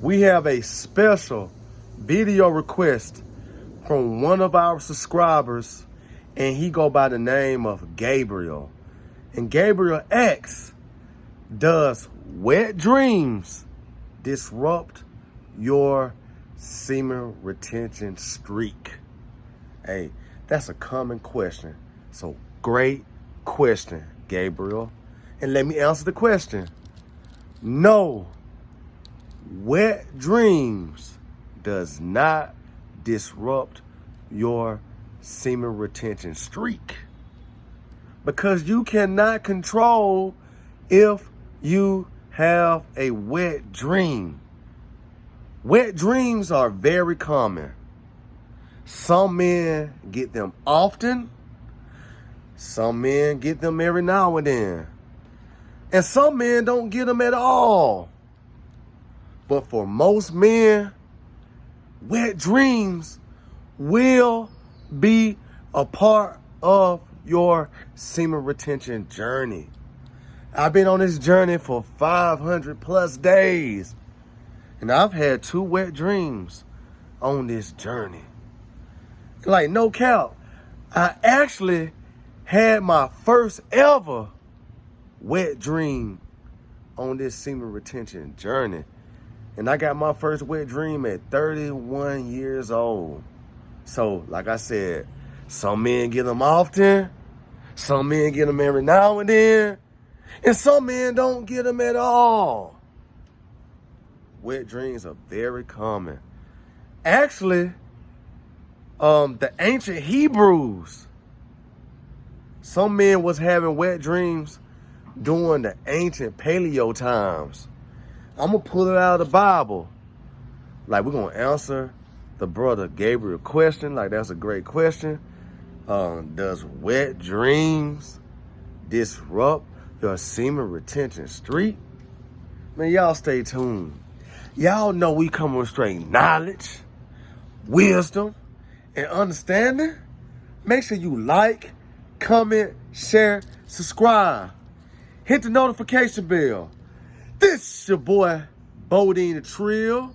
we have a special video request from one of our subscribers, and he go by the name of Gabriel. And Gabriel asks, does wet dreams disrupt your semen retention streak? Hey, that's a common question. So great question, Gabriel. And let me answer the question. No, wet dreams does not disrupt your semen retention streak, because you cannot control if you have a wet dream. Wet dreams are very common. Some men get them often. Some men get them every now and then. And some men don't get them at all. But for most men, wet dreams will be a part of your semen retention journey. I've been on this journey for 500 plus days, and I've had 2 wet dreams on this journey. Like, no cap, I actually had my first ever wet dream on this semen retention journey. And I got my first wet dream at 31 years old. So, like I said, some men get them often, some men get them every now and then, and some men don't get them at all. Wet dreams are very common. Actually, the ancient Hebrews, some men was having wet dreams during the ancient paleo times. I'm going to pull it out of the Bible. Like, we're going to answer the brother Gabriel question. Like, that's a great question. Does wet dreams disrupt your semen retention streak? Man, y'all stay tuned. Y'all know we come with straight knowledge, wisdom, and understanding. Make sure you like, comment, share, subscribe. Hit the notification bell. This your boy, Bodine the Trill.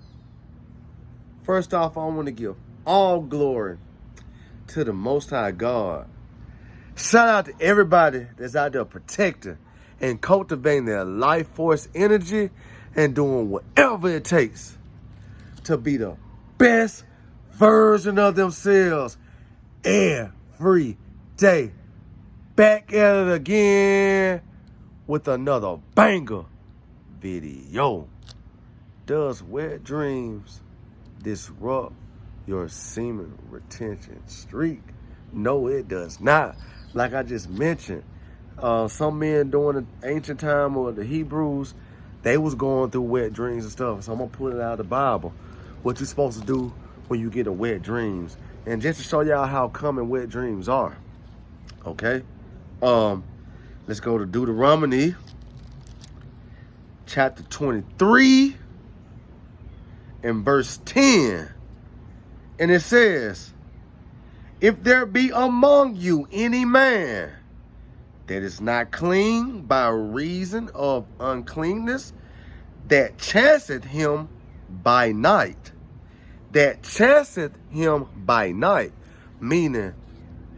First off, I want to give all glory to the Most High God. Shout out to everybody that's out there protecting and cultivating their life force energy and doing whatever it takes to be the best version of themselves every day. Back at it again with another banger video. Does wet dreams disrupt your semen retention streak? No, it does not. Like I just mentioned, some men during the ancient time or the Hebrews, they was going through wet dreams and stuff. So I'm going to pull it out of the Bible. What you're supposed to do when you get a wet dreams. And just to show y'all how common wet dreams are. Okay? Let's go to Deuteronomy chapter 23 and verse 10. And it says, if there be among you any man that is not clean by reason of uncleanness, that chanceth him by night. That chanceth him by night, meaning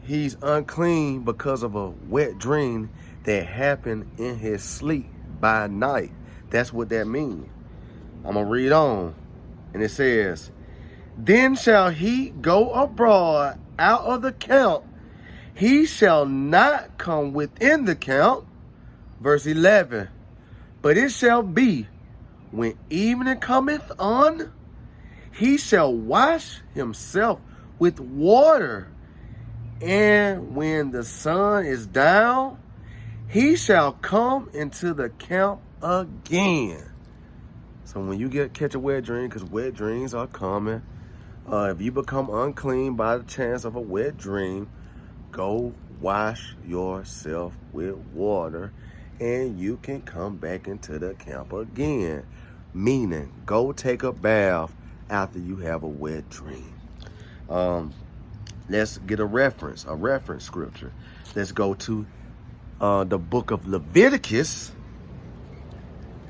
he's unclean because of a wet dream that happened in his sleep by night. That's what that means. I'm going to read on. And it says, then shall he go abroad out of the camp. He shall not come within the camp. Verse 11. But it shall be, when evening cometh on, he shall wash himself with water. And when the sun is down, he shall come into the camp again. So when you catch a wet dream, because wet dreams are common, if you become unclean by the chance of a wet dream, go wash yourself with water and you can come back into the camp again. Meaning, go take a bath after you have a wet dream. Let's get a reference scripture. Let's go to the book of Leviticus,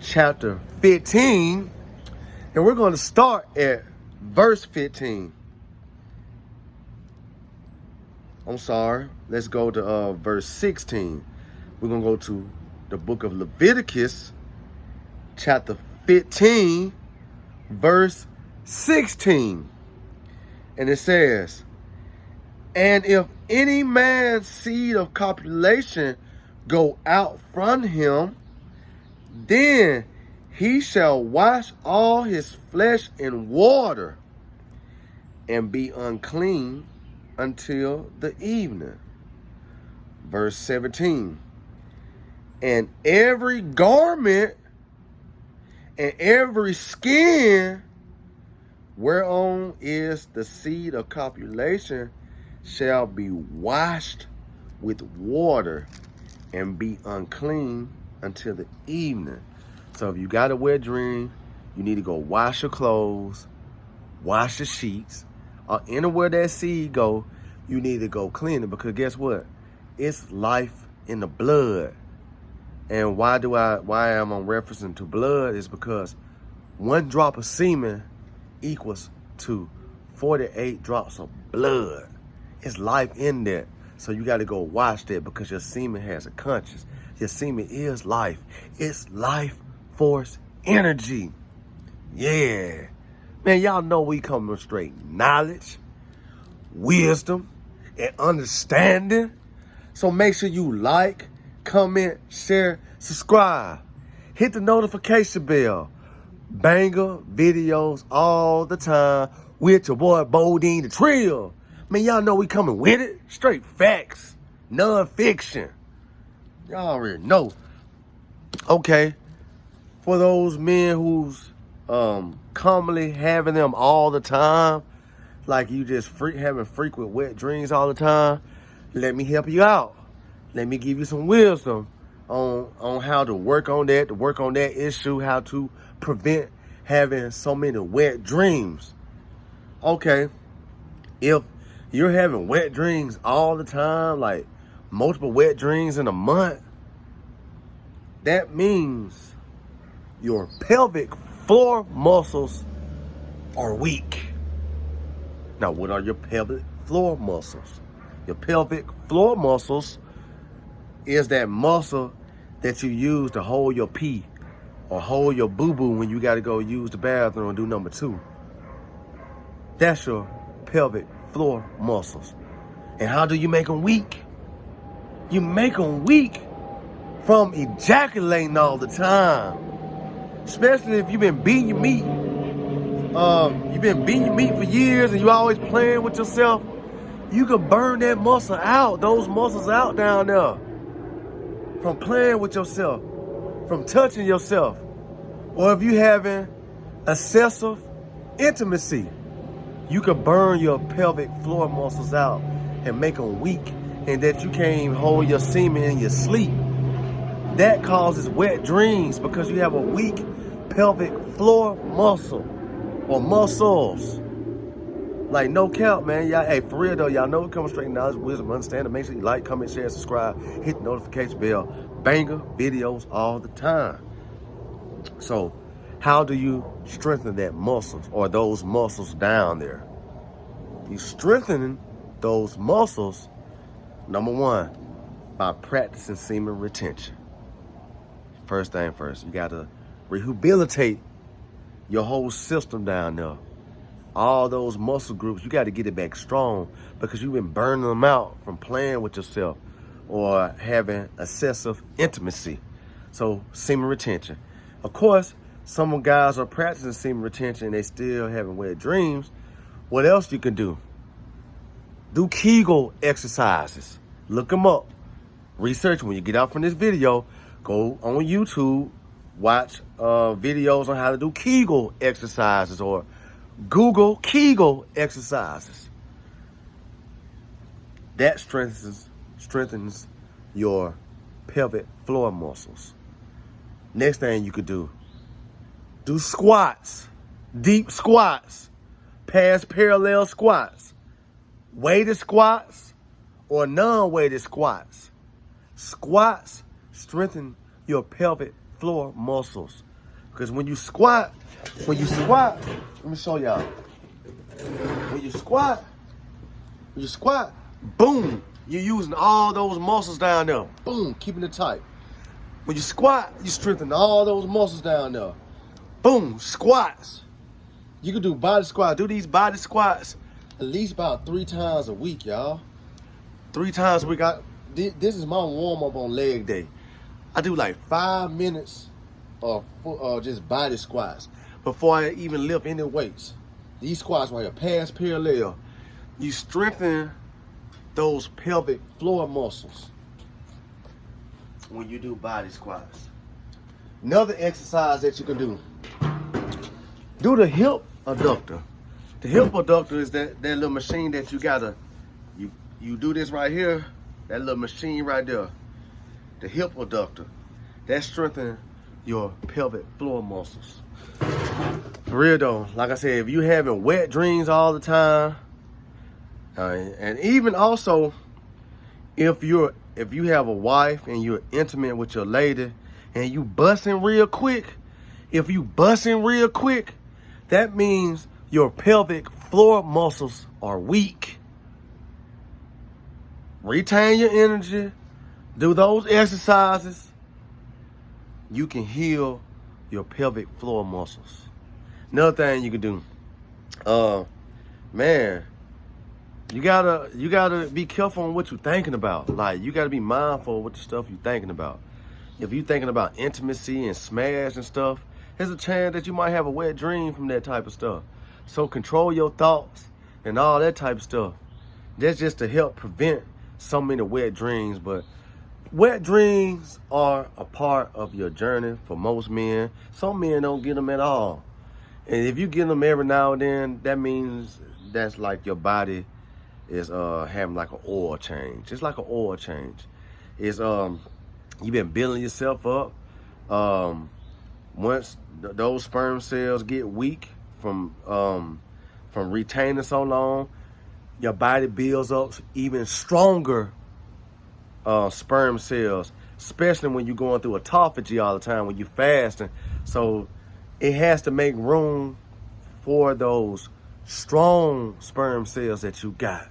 chapter 15, And we're going to start at verse 15. I'm sorry. Let's go to verse 16. We're going to go to the book of Leviticus, chapter 15, verse 16. And it says, and if any man's seed of copulation go out from him, then he shall wash all his flesh in water and be unclean until the evening. Verse 17. And every garment and every skin whereon is the seed of copulation shall be washed with water and be unclean until the evening. So if you got a wet dream, you need to go wash your clothes, wash your sheets, or anywhere that seed go, you need to go clean it, because guess what? It's life in the blood. And why am I referencing to blood is because 1 drop of semen equals to 48 drops of blood. It's life in there. So you got to go wash that, because your semen has a conscience. Your semen is life. It's life force energy. Yeah. Man, y'all know we come with straight knowledge, wisdom, and understanding. So make sure you like, comment, share, subscribe. Hit the notification bell. Banger videos all the time with your boy Bodine the Trill. Man, y'all know we coming with it. Straight facts. Non-fiction. Y'all already know. Okay. For those men who's commonly having them all the time, like you just having frequent wet dreams all the time, let me help you out. Let me give you some wisdom on how to work on that issue, how to prevent having so many wet dreams. Okay, if you're having wet dreams all the time, like multiple wet dreams in a month, that means your pelvic floor muscles are weak. Now, what are your pelvic floor muscles? Your pelvic floor muscles is that muscle that you use to hold your pee or hold your boo-boo when you got to go use the bathroom and do number 2. That's your pelvic floor muscles. And how do you make them weak? You make them weak from ejaculating all the time. Especially if you've been beating your meat. You've been beating your meat for years and you always playing with yourself. You can burn that muscle out, those muscles out down there. From playing with yourself, from touching yourself. Or if you having excessive intimacy, you can burn your pelvic floor muscles out and make them weak, and that you can't even hold your semen in your sleep. That causes wet dreams because you have a weak pelvic floor muscle or muscles. Like, no cap, man. Y'all, hey, for real though, y'all know it comes straight knowledge, wisdom, understanding. Make sure you like, comment, share, subscribe, hit the notification bell. Banger videos all the time. So, how do you strengthen that muscles or those muscles down there? You strengthening those muscles, number 1, by practicing semen retention. First thing first, you got to rehabilitate your whole system down there. All those muscle groups, you got to get it back strong because you've been burning them out from playing with yourself or having excessive intimacy. So, semen retention. Of course, some guys are practicing semen retention and they still having wet dreams. What else you can do? Do Kegel exercises. Look them up. Research when you get out from this video. Go on YouTube, watch videos on how to do Kegel exercises or Google Kegel exercises. That strengthens your pelvic floor muscles. Next thing you could do squats, deep squats, past parallel squats, weighted squats, or non-weighted squats. Squats strengthen your pelvic floor muscles Because when you squat, let me show y'all. When you squat, boom, you're using all those muscles down there. Boom, keeping it tight. When you squat, you strengthen all those muscles down there. Boom, squats. You can do body squats. Do these body squats at least about 3 times a week, y'all. 3 times a week. This is my warm-up on leg day. I do like 5 minutes of just body squats before I even lift any weights. These squats right here, past parallel. You strengthen those pelvic floor muscles when you do body squats. Another exercise that you can do the hip adductor. The hip adductor is that little machine that you do this right here, that little machine right there, the hip adductor. That strengthens your pelvic floor muscles. For real though, like I said, if you having wet dreams all the time, and even also if you have a wife and you're intimate with your lady and you busting real quick, that means your pelvic floor muscles are weak. Retain your energy, do those exercises. You can heal your pelvic floor muscles. Another thing you can do, man, you gotta be careful on what you're thinking about. Like, you gotta be mindful of what the stuff you're thinking about. If you're thinking about intimacy and smash and stuff, there's a chance that you might have a wet dream from that type of stuff. So control your thoughts and all that type of stuff. That's just to help prevent so many wet dreams. But wet dreams are a part of your journey for most men. Some men don't get them at all. And if you get them every now and then, that means that's like your body is having like an oil change. It's like an oil change. It's you've been building yourself up. Once those sperm cells get weak from retaining so long, your body builds up even stronger sperm cells, especially when you're going through autophagy all the time, when you're fasting. So it has to make room for those strong sperm cells that you got.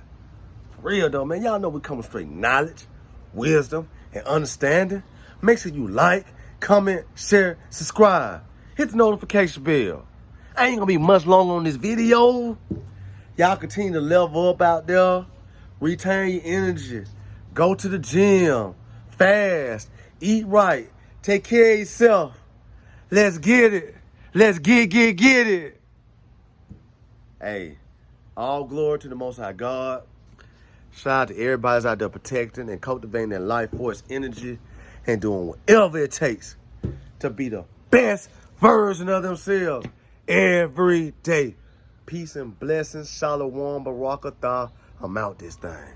For real though, man, y'all know we come with straight knowledge, wisdom, and understanding. Make sure you like, comment, share, subscribe. Hit the notification bell. I ain't gonna be much longer on this video. Y'all continue to level up out there. Retain your energy. Go to the gym. Fast. Eat right. Take care of yourself. Let's get it. Let's get it. Hey, all glory to the Most High God. Shout out to everybody that's out there protecting and cultivating their life force energy and doing whatever it takes to be the best version of themselves every day. Peace and blessings. Shalom, Barakatah. I'm out this thing.